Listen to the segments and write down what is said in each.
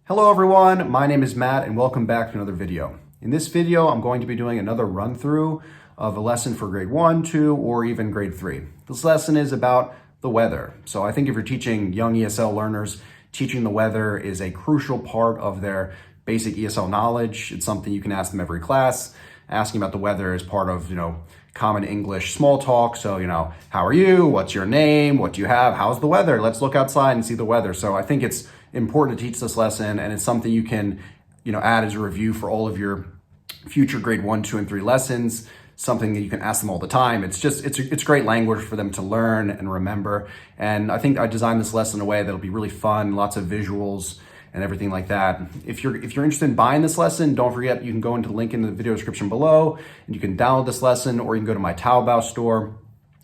Hello everyone, my name is Matt and welcome back to another video. In this video, I'm going to be doing another run through of a lesson for grade 1, 2, or even grade 3. This lesson is about the weather. So I think if you're teaching young ESL learners, teaching the weather is a crucial part of their basic ESL knowledge. It's something you can ask them every class. Asking about the weather is part of, common English small talk. So, how are you? What's your name? What do you have? How's the weather? Let's look outside and see the weather. So I think it's important to teach this lesson, and it's something you can, add as a review for all of your future grade 1, 2, and 3 lessons. Something that you can ask them all the time. It's great language for them to learn and remember. And I think I designed this lesson in a way that'll be really fun, lots of visuals and everything like that. If you're interested in buying this lesson, don't forget you can go into the link in the video description below and you can download this lesson, or you can go to my Taobao store.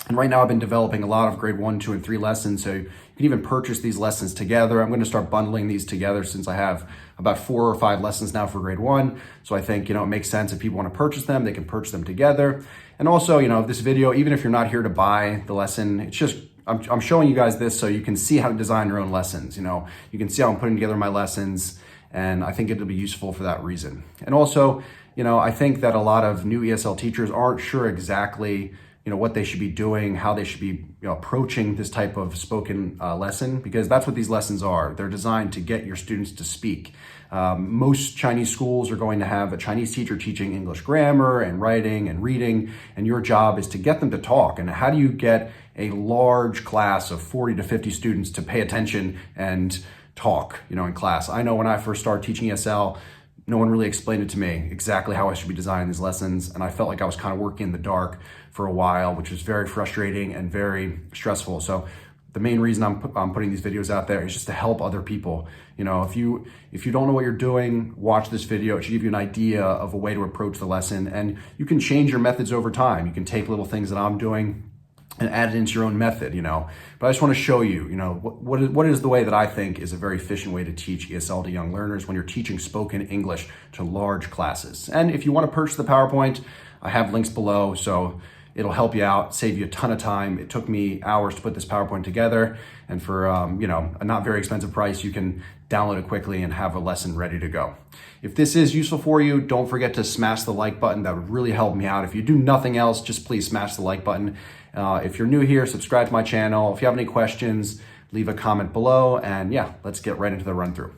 And right now I've been developing a lot of grade 1, 2, and 3 lessons, so you can even purchase these lessons together. I'm going to start bundling these together since I have about 4 or 5 lessons now for grade 1. So I think, it makes sense if people want to purchase them, they can purchase them together. And also, this video, even if you're not here to buy the lesson, it's just, I'm showing you guys this so you can see how to design your own lessons. You can see how I'm putting together my lessons, and I think it'll be useful for that reason. And also, I think that a lot of new ESL teachers aren't sure exactly what they should be doing, how they should be approaching this type of spoken lesson, because that's what these lessons are. They're designed to get your students to speak. Most Chinese schools are going to have a Chinese teacher teaching English grammar and writing and reading, and your job is to get them to talk. And how do you get a large class of 40 to 50 students to pay attention and talk, in class? I know when I first started teaching ESL, no one really explained it to me exactly how I should be designing these lessons, and I felt like I was kind of working in the dark for a while, which was very frustrating and very stressful. So the main reason I'm putting these videos out there is just to help other people. If you don't know what you're doing, watch this video. It should give you an idea of a way to approach the lesson, and you can change your methods over time. You can take little things that I'm doing and add it into your own method, But I just want to show you, what is the way that I think is a very efficient way to teach ESL to young learners when you're teaching spoken English to large classes. And if you want to purchase the PowerPoint, I have links below, so it'll help you out, save you a ton of time. It took me hours to put this PowerPoint together, and for a not very expensive price, you can download it quickly and have a lesson ready to go. If this is useful for you, don't forget to smash the like button. That would really help me out. If you do nothing else, just please smash the like button. If you're new here, subscribe to my channel. If you have any questions, leave a comment below, and yeah, let's get right into the run through.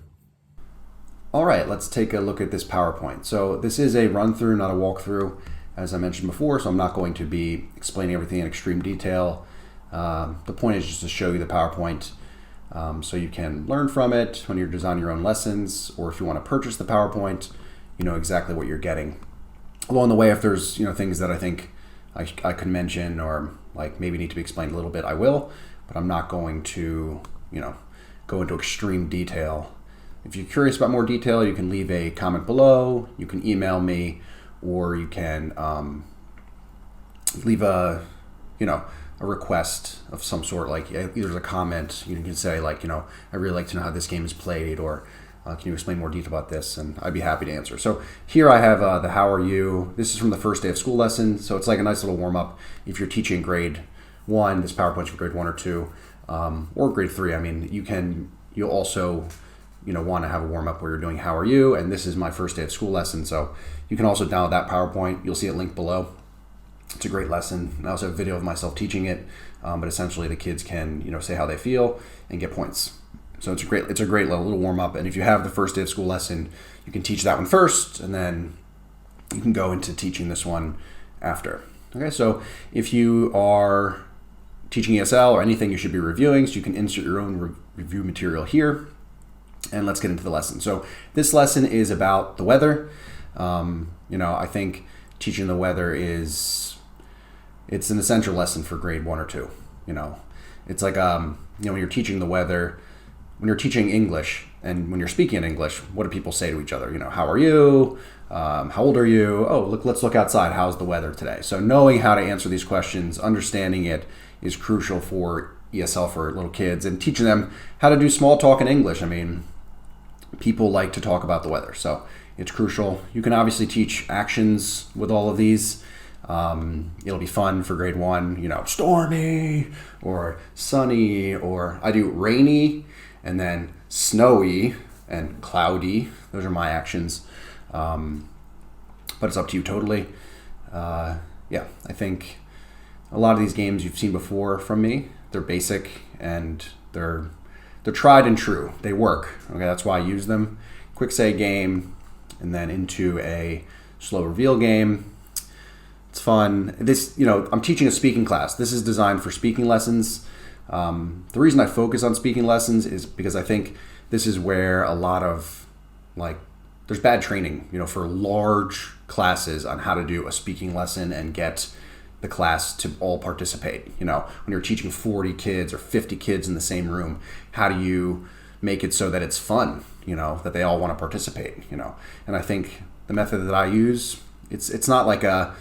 All right, let's take a look at this PowerPoint. So this is a run through, not a walkthrough, as I mentioned before, so I'm not going to be explaining everything in extreme detail. The point is just to show you the PowerPoint so you can learn from it when you're designing your own lessons, or if you want to purchase the PowerPoint, you know exactly what you're getting. Along the way, if there's things that I think I could mention or like maybe need to be explained a little bit, I will, but I'm not going to go into extreme detail. If you're curious about more detail, you can leave a comment below, you can email me, or you can leave a request of some sort, like either a comment. You can say like, I really like to know how this game is played, or can you explain more detail about this? And I'd be happy to answer. So here I have the how are you. This is from the first day of school lesson. So it's like a nice little warm up. If you're teaching grade 1, this PowerPoint's for grade 1 or 2, or grade 3. I mean, you'll also want to have a warm up where you're doing how are you. And this is my first day of school lesson. So you can also download that PowerPoint. You'll see it linked below. It's a great lesson. I also have a video of myself teaching it, but essentially the kids can say how they feel and get points. So it's a great little warm up. And if you have the first day of school lesson, you can teach that one first, and then you can go into teaching this one after. Okay, so if you are teaching ESL or anything you should be reviewing, so you can insert your own review material here. And let's get into the lesson. So this lesson is about the weather. I think teaching the weather it's an essential lesson for grade 1 or 2. It's like when you're teaching the weather, when you're teaching English and when you're speaking in English, what do people say to each other? How are you? How old are you? Oh, let's look outside. How's the weather today? So knowing how to answer these questions, understanding it, is crucial for ESL for little kids, and teaching them how to do small talk in English. I mean, people like to talk about the weather, so it's crucial. You can obviously teach actions with all of these. It'll be fun for grade 1, stormy or sunny, or I do rainy and then snowy, and cloudy. Those are my actions. But it's up to you totally. Yeah, I think a lot of these games you've seen before from me. They're basic and they're tried and true. They work. Okay, that's why I use them. Quick say game, and then into a slow reveal game. It's fun. I'm teaching a speaking class. This is designed for speaking lessons. The reason I focus on speaking lessons is because I think this is where a lot of there's bad training, for large classes on how to do a speaking lesson and get the class to all participate. When you're teaching 40 kids or 50 kids in the same room, how do you make it so that it's fun, that they all want to participate, And I think the method that I use, it's not like a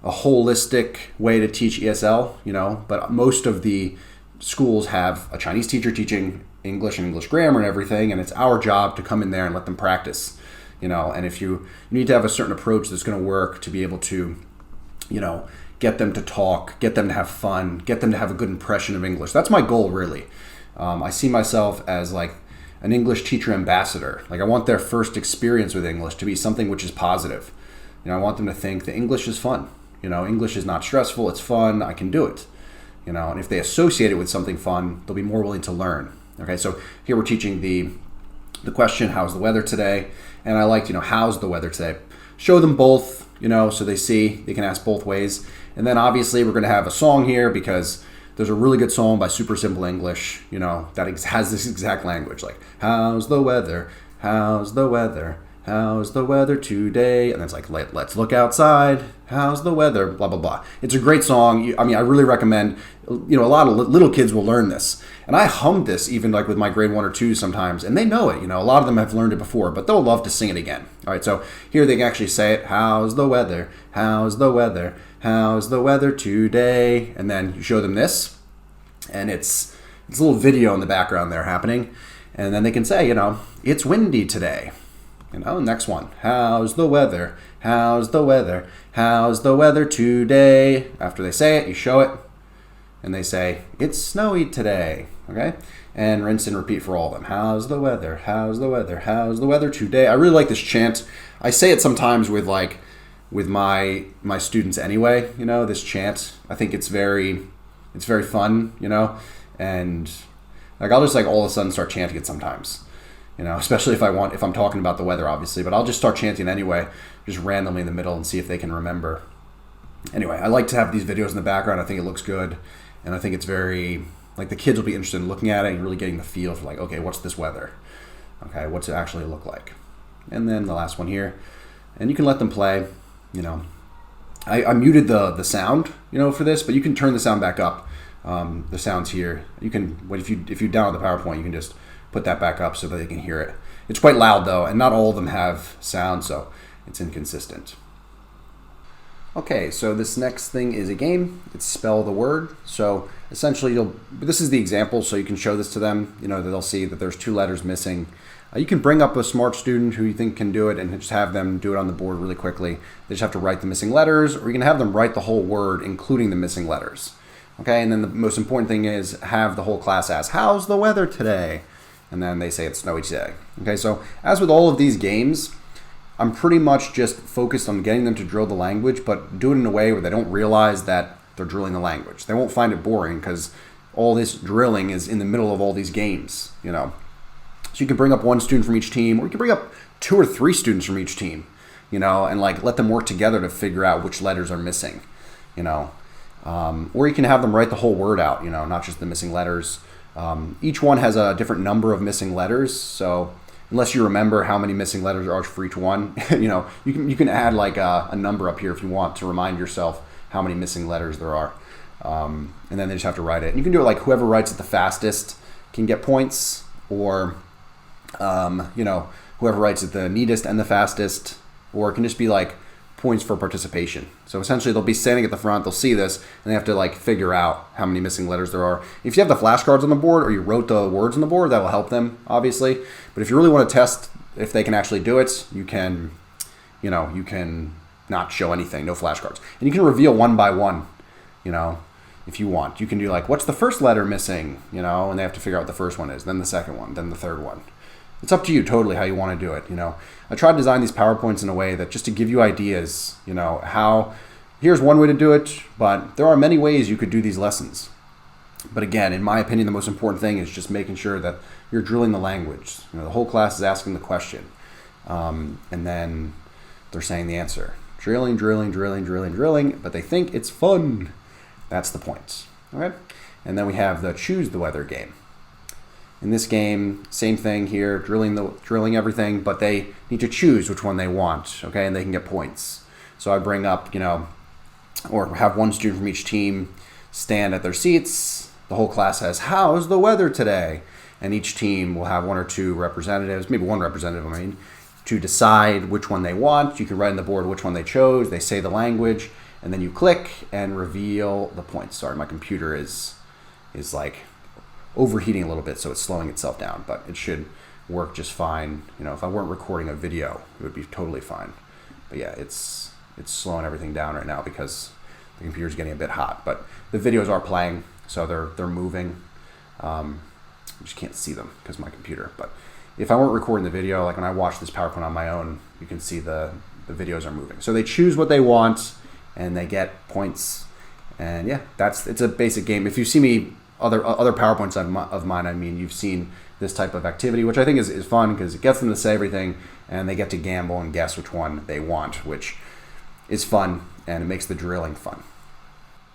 holistic way to teach ESL, but most of the schools have a Chinese teacher teaching English and English grammar and everything, and it's our job to come in there and let them practice, and if you need to have a certain approach that's going to work to be able to, get them to talk, get them to have fun, get them to have a good impression of English. That's my goal, really. I see myself as like an English teacher ambassador. I want their first experience with English to be something which is positive. I want them to think that English is fun. English is not stressful, it's fun, I can do it. And if they associate it with something fun, they'll be more willing to learn. Okay, so here we're teaching the question, how's the weather today? And I like, how's the weather today? Show them both, so they see, they can ask both ways. And then obviously we're going to have a song here because there's a really good song by Super Simple English, that has this exact language, like, how's the weather? How's the weather? How's the weather today? And it's like, let's look outside. How's the weather? Blah, blah, blah. It's a great song. I really recommend, a lot of little kids will learn this. And I hummed this even with my grade 1 or 2 sometimes, and they know it. A lot of them have learned it before, but they'll love to sing it again. All right, so here they can actually say it. How's the weather? How's the weather? How's the weather today? And then you show them this, and it's a little video in the background there happening. And then they can say, it's windy today. Next one. How's the weather? How's the weather? How's the weather today? After they say it, you show it, and they say, it's snowy today. Okay? And rinse and repeat for all of them. How's the weather? How's the weather? How's the weather today? I really like this chant. I say it sometimes with my students anyway, this chant. I think it's very fun, and I'll just all of a sudden start chanting it sometimes. Especially if I'm talking about the weather, obviously, but I'll just start chanting anyway, just randomly in the middle and see if they can remember. Anyway, I like to have these videos in the background. I think it looks good, and I think it's very, the kids will be interested in looking at it and really getting the feel for okay, what's this weather? Okay, what's it actually look like? And then the last one here, and you can let them play, I muted the sound, for this, but you can turn the sound back up. The sounds here, you can, if you download the PowerPoint, you can just put that back up so that they can hear it. It's quite loud though, and not all of them have sound, so it's inconsistent. Okay, so this next thing is a game. It's spell the word. So essentially this is the example, so you can show this to them, that they'll see that there's 2 letters missing. You can bring up a smart student who you think can do it and just have them do it on the board really quickly. They just have to write the missing letters, or you can have them write the whole word, including the missing letters. Okay, and then the most important thing is have the whole class ask, how's the weather today? And then they say it's snowy today. Okay, so as with all of these games, I'm pretty much just focused on getting them to drill the language, but do it in a way where they don't realize that they're drilling the language. They won't find it boring because all this drilling is in the middle of all these games, So you can bring up 1 student from each team, or you can bring up 2 or 3 students from each team, and let them work together to figure out which letters are missing, or you can have them write the whole word out, not just the missing letters. Each one has a different number of missing letters, so unless you remember how many missing letters there are for each one, you can add a number up here if you want to remind yourself how many missing letters there are, and then they just have to write it. And you can do it whoever writes it the fastest can get points, or whoever writes it the neatest and the fastest, or it can just be points for participation. So essentially they'll be standing at the front, they'll see this, and they have to figure out how many missing letters there are. If you have the flashcards on the board, or you wrote the words on the board, that will help them, obviously. But if you really want to test if they can actually do it, you can not show anything, no flashcards. And you can reveal one by one, if you want. You can do what's the first letter missing, and they have to figure out what the first one is, then the second one, then the third one. it's up to you totally how you want to do it. I try to design these PowerPoints in a way that just to give you ideas, how here's one way to do it, but there are many ways you could do these lessons. But again, in my opinion, the most important thing is just making sure that you're drilling the language. The whole class is asking the question, and then they're saying the answer. Drilling, but they think it's fun. That's the point. Okay? And then we have the choose the weather game. In this game, same thing here, drilling everything, but they need to choose which one they want, okay? And they can get points. So I bring up, or have one student from each team stand at their seats. The whole class says, how's the weather today? And each team will have one or two representatives, maybe one representative, to decide which one they want. You can write on the board which one they chose. They say the language, and then you click and reveal the points. Sorry, my computer is like overheating a little bit, so it's slowing itself down, but it should work just fine. If I weren't recording a video, it would be totally fine. But yeah, it's slowing everything down right now because the computer's getting a bit hot. But the videos are playing, so they're moving. I just can't see them because of my computer. But if I weren't recording the video, like when I watch this PowerPoint on my own, you can see the videos are moving. So they choose what they want and they get points. And yeah, it's a basic game. If you see me other PowerPoints of mine, you've seen this type of activity, which I think is fun because it gets them to say everything and they get to gamble and guess which one they want, which is fun and it makes the drilling fun.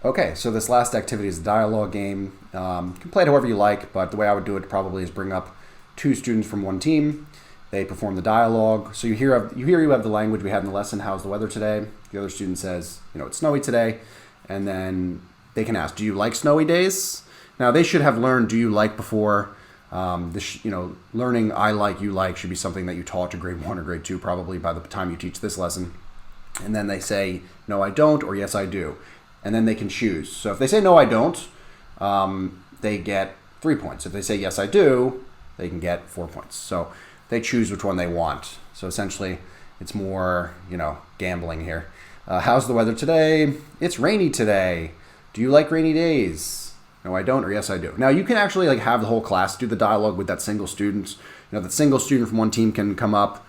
Okay, so this last activity is a dialogue game. You can play it however you like, but the way I would do it probably is bring up two students from one team. They perform the dialogue. So you have the language we had in the lesson, how's the weather today? The other student says, it's snowy today. And then they can ask, do you like snowy days? Now, they should have learned do you like before. Learning I like, you like should be something that you taught to grade 1 or grade 2 probably by the time you teach this lesson. And then they say, no, I don't, or yes, I do. And then they can choose. So if they say, no, I don't, they get 3 points. If they say, yes, I do, they can get 4 points. So they choose which one they want. So essentially, it's more, gambling here. How's the weather today? It's rainy today. Do you like rainy days? No, I don't, or yes, I do. Now, you can actually have the whole class do the dialogue with that single student. That single student from one team can come up,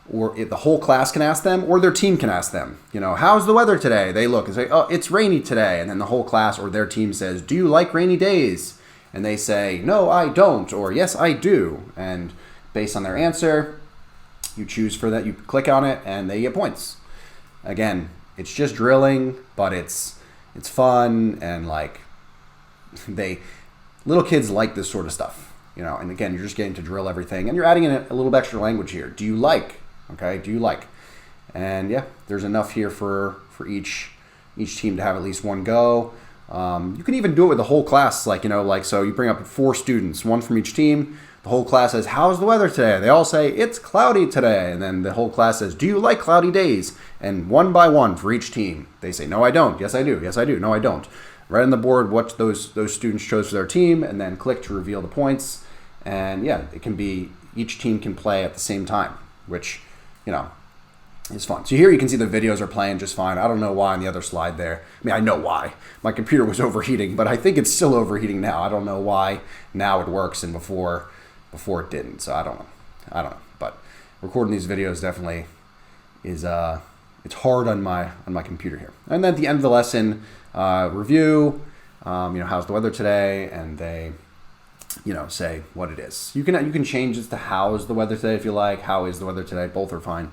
or the whole class can ask them, or their team can ask them, how's the weather today? They look and say, oh, it's rainy today. And then the whole class or their team says, do you like rainy days? And they say, no, I don't, or yes, I do. And based on their answer, you choose for that, you click on it, and they get points. Again, it's just drilling, but it's fun, and little kids like this sort of stuff, and again, you're just getting to drill everything, and you're adding in a little extra language here. Do you like? Okay, do you like? And yeah, there's enough here for each team to have at least one go. You can even do it with the whole class, so you bring up 4 students, one from each team. The whole class says, how's the weather today? They all say, it's cloudy today. And then the whole class says, do you like cloudy days? And one by one for each team, they say, no, I don't. Yes, I do. Yes, I do. No, I don't. Write on the board what those students chose for their team, and then click to reveal the points. And yeah, it can be, each team can play at the same time, which, is fun. So here you can see the videos are playing just fine. I don't know why on the other slide there. I know why. My computer was overheating, but I think it's still overheating now. I don't know why now it works and before it didn't. So I don't know. But recording these videos definitely is it's hard on my computer here. And then at the end of the lesson, review, how's the weather today, and they say what it is. You can change it to how's the weather today if you like. How is the weather today? Both are fine.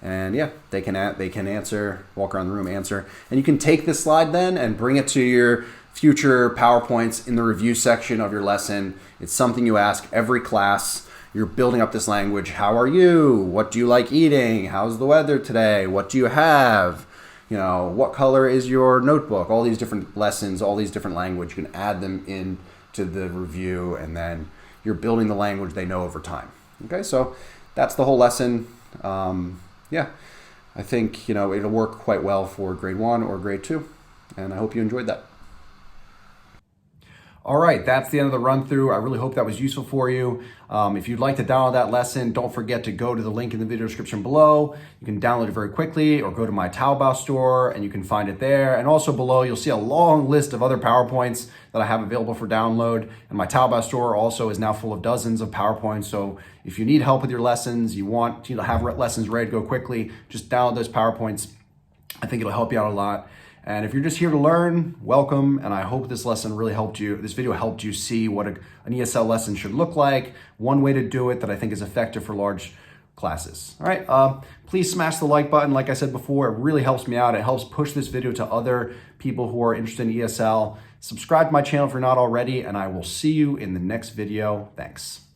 And yeah, they can answer, walk around the room, answer. And you can take this slide then and bring it to your future PowerPoints in the review section of your lesson. It's something you ask every class. You're building up this language. How are you? What do you like eating? How's the weather today? What do you have? What color is your notebook? All these different lessons, all these different language. You can add them into the review, and then you're building the language they know over time. Okay, so that's the whole lesson. Yeah, I think, it'll work quite well for grade 1 or grade 2, and I hope you enjoyed that. All right, that's the end of the run through. I really hope that was useful for you. If you'd like to download that lesson, don't forget to go to the link in the video description below. You can download it very quickly, or go to my Taobao store and you can find it there. And also below, you'll see a long list of other PowerPoints that I have available for download. And my Taobao store also is now full of dozens of PowerPoints. So if you need help with your lessons, you want to have lessons ready to go quickly, just download those PowerPoints. I think it'll help you out a lot. And if you're just here to learn, welcome. And I hope this lesson really helped you. This video helped you see what an ESL lesson should look like. One way to do it that I think is effective for large classes. All right, please smash the like button. Like I said before, it really helps me out. It helps push this video to other people who are interested in ESL. Subscribe to my channel if you're not already, and I will see you in the next video. Thanks.